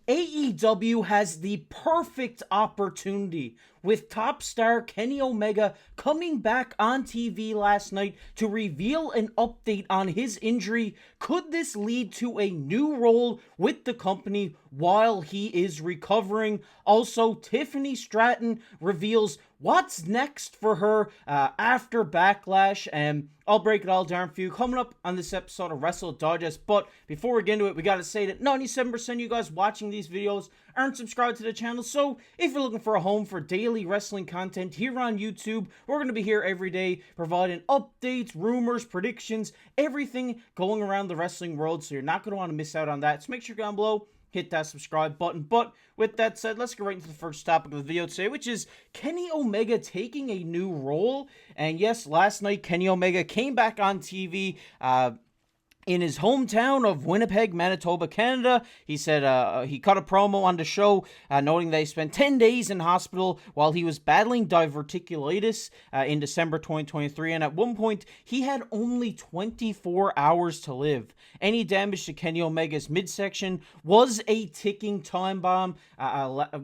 AEW has the perfect opportunity with top star Kenny Omega coming back on TV last night to reveal an update on his injury. Could this lead to a new role with the company while he is recovering? Also, Tiffany Stratton reveals what's next for her after Backlash, and I'll break it all down for you coming up on this episode of Wrestle Digest. But before we get into it, we gotta say that 97% of you guys watching these videos aren't subscribed to the channel, so if you're looking for a home for daily wrestling content here on YouTube, we're going to be here every day providing updates, rumors, predictions, everything going around the wrestling world, so you're not going to want to miss out on that. So make sure you go down below, hit that subscribe button. But with that said, let's get right into the first topic of the video today, which is Kenny Omega taking a new role. And yes, last night Kenny Omega came back on TV in his hometown of Winnipeg, Manitoba, Canada. He said he cut a promo on the show, noting that he spent 10 days in hospital while he was battling diverticulitis in December 2023, and at one point, he had only 24 hours to live. Any damage to Kenny Omega's midsection was a ticking time bomb,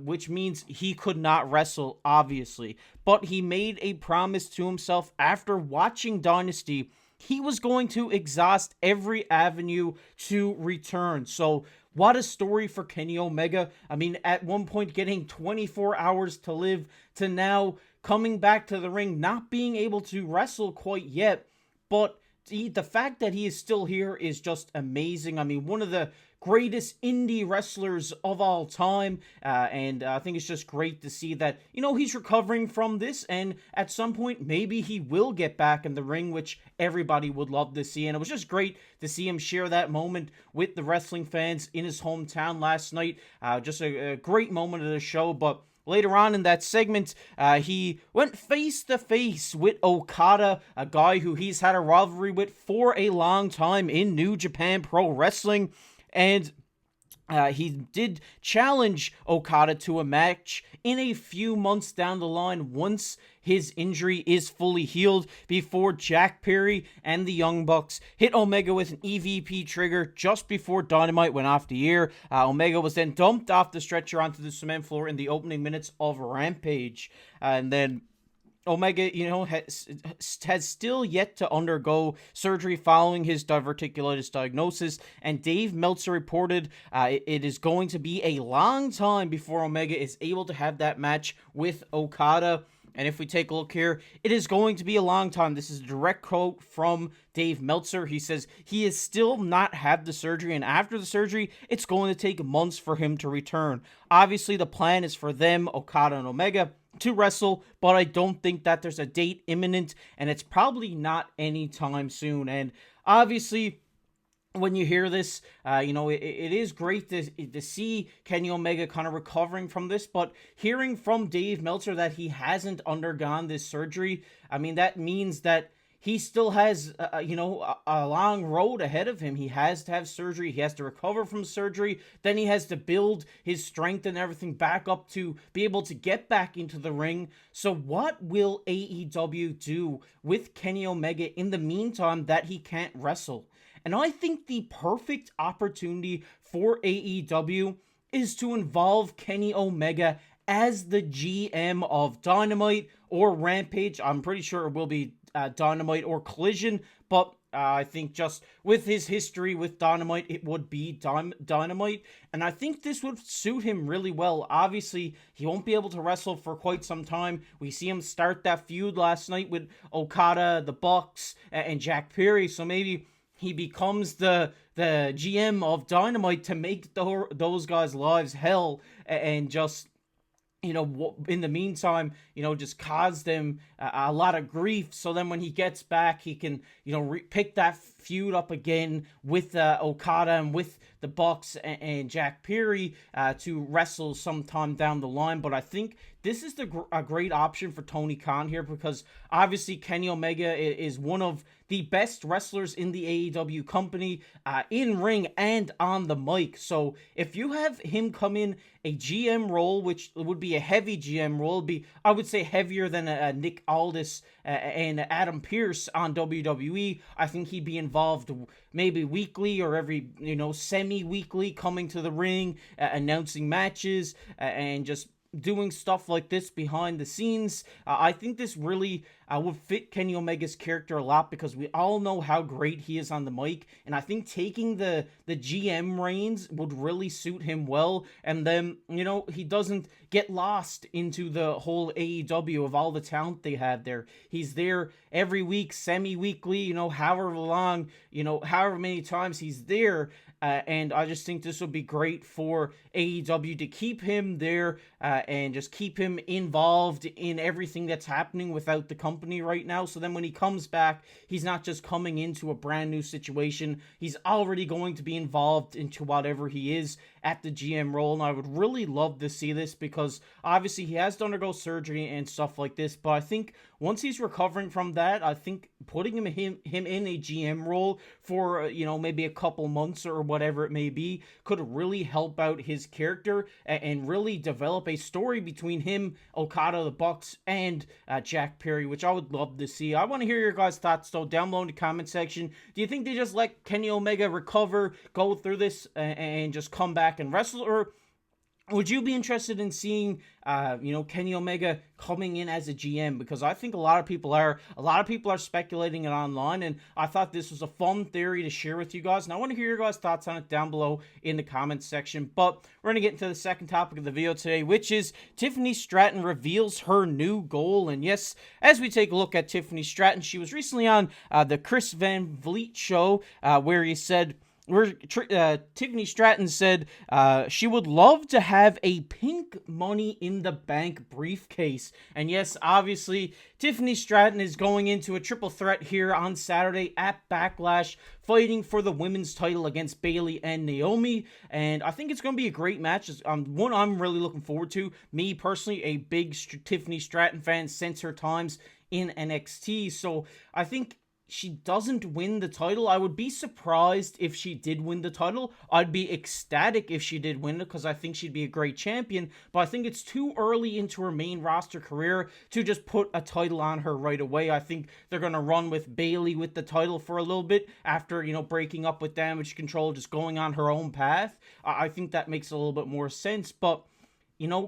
which means he could not wrestle, obviously. But he made a promise to himself after watching Dynasty he was going to exhaust every avenue to return. So what a story for Kenny Omega. I mean, at one point getting 24 hours to live to now coming back to the ring, not being able to wrestle quite yet, but the fact that he is still here is just amazing. I mean, one of the greatest indie wrestlers of all time, and I think it's just great to see that, you know, he's recovering from this, and at some point, maybe he will get back in the ring, which everybody would love to see, and it was just great to see him share that moment with the wrestling fans in his hometown last night. Just a great moment of the show. But later on in that segment, he went face-to-face with Okada, a guy who he's had a rivalry with for a long time in New Japan Pro Wrestling. And he did challenge Okada to a match in a few months down the line once his injury is fully healed, before Jack Perry and the Young Bucks hit Omega with an EVP trigger just before Dynamite went off the air. Omega was then dumped off the stretcher onto the cement floor in the opening minutes of Rampage. And then Omega, you know, has still yet to undergo surgery following his diverticulitis diagnosis, and Dave Meltzer reported it is going to be a long time before Omega is able to have that match with Okada. And if we take a look here, it is going to be a long time. This is a direct quote from Dave Meltzer. He says he has still not had the surgery, and after the surgery, it's going to take months for him to return. Obviously, the plan is for them, Okada and Omega, to wrestle, but I don't think that there's a date imminent, and it's probably not anytime soon. And obviously, when you hear this, you know, it is great to see Kenny Omega kind of recovering from this, but hearing from Dave Meltzer that he hasn't undergone this surgery, I mean, that means that he still has, you know, a long road ahead of him. He has to have surgery. He has to recover from surgery. Then he has to build his strength and everything back up to be able to get back into the ring. So what will AEW do with Kenny Omega in the meantime that he can't wrestle? And I think the perfect opportunity for AEW is to involve Kenny Omega as the GM of Dynamite or Rampage. I'm pretty sure it will be Dynamite or Collision, but I think just with his history with Dynamite, it would be Dynamite, and I think this would suit him really well. Obviously, he won't be able to wrestle for quite some time. We see him start that feud last night with Okada, the Bucks, and Jack Perry, so maybe he becomes the GM of Dynamite to make those guys' lives hell, and just, you know, in the meantime, you know, just cause them a lot of grief. So then when he gets back, he can, you know, pick that feud up again with Okada and with the Bucks and Jack Perry to wrestle sometime down the line. But I think this is a great option for Tony Khan here, because obviously Kenny Omega is one of the best wrestlers in the AEW company, in ring and on the mic. So if you have him come in a GM role, which would be a heavy GM role, I would say heavier than Nick Aldis and Adam Pearce on WWE, I think he'd be involved maybe weekly or every, semi-weekly coming to the ring, announcing matches, and just doing stuff like this behind the scenes. I think this really would fit Kenny Omega's character a lot, because we all know how great he is on the mic, and I think taking the GM reins would really suit him well. And then, he doesn't get lost into the whole AEW of all the talent they have there. He's there every week, semi-weekly, however long, however many times he's there. And I just think this would be great for AEW to keep him there, and just keep him involved in everything that's happening without the company right now. So then when he comes back, he's not just coming into a brand new situation. He's already going to be involved into whatever he is at the GM role. And I would really love to see this, because obviously he has to undergo surgery and stuff like this. But I think once he's recovering from that, I think putting him in a GM role for, maybe a couple months or whatever it may be, could really help out his character and really develop a story between him, Okada, the Bucks, and Jack Perry, which I would love to see. I want to hear your guys' thoughts, though, down below in the comment section. Do you think they just let Kenny Omega recover, go through this, and just come back and wrestle? Or would you be interested in seeing, Kenny Omega coming in as a GM? Because I think a lot of people are speculating it online, and I thought this was a fun theory to share with you guys. And I want to hear your guys' thoughts on it down below in the comments section. But we're going to get into the second topic of the video today, which is Tiffany Stratton reveals her new goal. And yes, as we take a look at Tiffany Stratton, she was recently on the Chris Van Vliet show, where Tiffany Stratton said she would love to have a pink Money in the Bank briefcase. And yes, obviously, Tiffany Stratton is going into a triple threat here on Saturday at Backlash, fighting for the women's title against Bayley and Naomi. And I think it's going to be a great match. One I'm really looking forward to. Me, personally, a big Tiffany Stratton fan since her times in NXT. So I think she doesn't win the title. I would be surprised if she did win the title. I'd be ecstatic if she did win it, because I think she'd be a great champion. But I think it's too early into her main roster career to just put a title on her right away. I think they're going to run with Bayley with the title for a little bit after, breaking up with Damage Control, just going on her own path. I think that makes a little bit more sense. But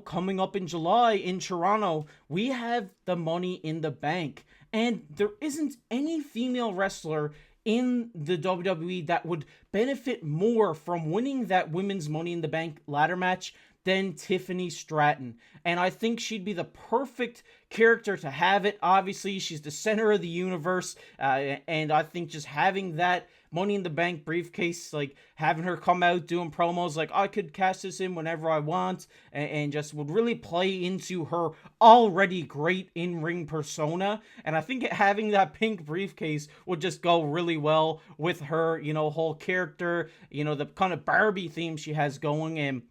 coming up in July in Toronto, we have the Money in the Bank. And there isn't any female wrestler in the WWE that would benefit more from winning that women's Money in the Bank ladder match than Tiffany Stratton. And I think she'd be the perfect character to have it. Obviously, she's the center of the universe. And I think just having that Money in the Bank briefcase, like having her come out doing promos like, I could cash this in whenever I want, and just would really play into her already great in-ring persona. And I think having that pink briefcase would just go really well with her, whole character, the kind of Barbie theme she has going. And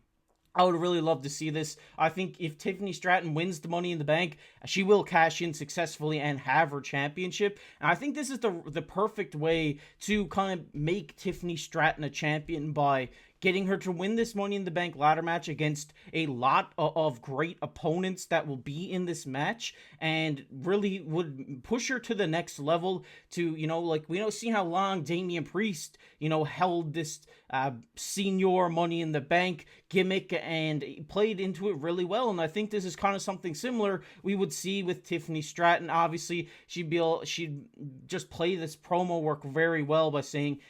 I would really love to see this. I think if Tiffany Stratton wins the Money in the Bank, she will cash in successfully and have her championship. And I think this is the perfect way to kind of make Tiffany Stratton a champion, by getting her to win this Money in the Bank ladder match against a lot of great opponents that will be in this match, and really would push her to the next level to, we see how long Damian Priest, held this senior Money in the Bank gimmick and played into it really well. And I think this is kind of something similar we would see with Tiffany Stratton. Obviously, she'd just play this promo work very well by saying,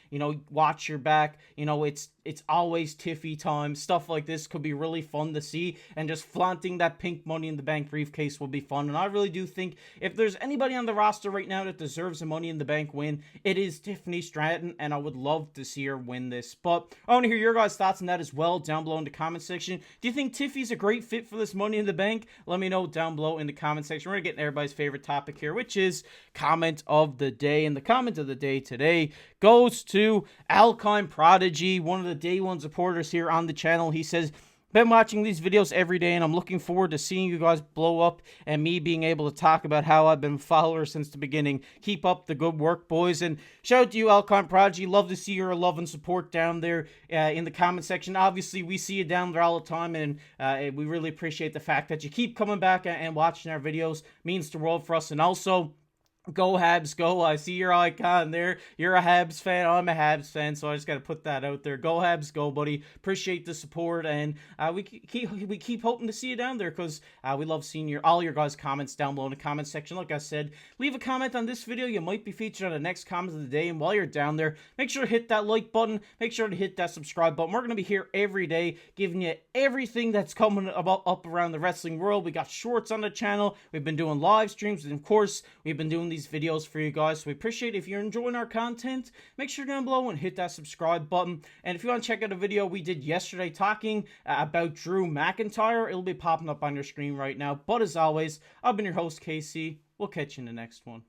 watch your back, it's always Tiffy time. Stuff like this could be really fun to see, and just flaunting that pink Money in the Bank briefcase will be fun. And I really do think if there's anybody on the roster right now that deserves a Money in the Bank win, it is Tiffany Stratton, and I would love to see her win this. But I want to hear your guys' thoughts on that as well down below in the comment section. Do you think Tiffy's a great fit for this Money in the Bank? Let me know down below in the comment section. We're going to get everybody's favorite topic here, which is comment of the day. And the comment of the day today goes to Alkine Prodigy, one of the day one supporters here on the channel. He says, been watching these videos every day, and I'm looking forward to seeing you guys blow up and me being able to talk about how I've been a follower since the beginning. Keep up the good work, boys. And shout out to you, Alcon Prodigy. Love to see your love and support down there in the comment section. Obviously, we see you down there all the time, and we really appreciate the fact that you keep coming back and watching our videos. Means the world for us. And also, Go Habs, go. I see your icon there. You're a Habs fan. I'm a Habs fan, so I just got to put that out there. Go Habs, go, buddy. Appreciate the support, and we keep hoping to see you down there, because we love seeing all your guys' comments down below in the comment section. Like I said, leave a comment on this video. You might be featured on the next comment of the day, and while you're down there, make sure to hit that like button. Make sure to hit that subscribe button. We're going to be here every day giving you everything that's coming up around the wrestling world. We got shorts on the channel. We've been doing live streams, and of course, we've been doing these videos for you guys, so we appreciate it. If you're enjoying our content, make sure down below and hit that subscribe button. And if you want to check out a video we did yesterday talking about Drew McIntyre, it'll be popping up on your screen right now. But as always, I've been your host, KC. We'll catch you in the next one.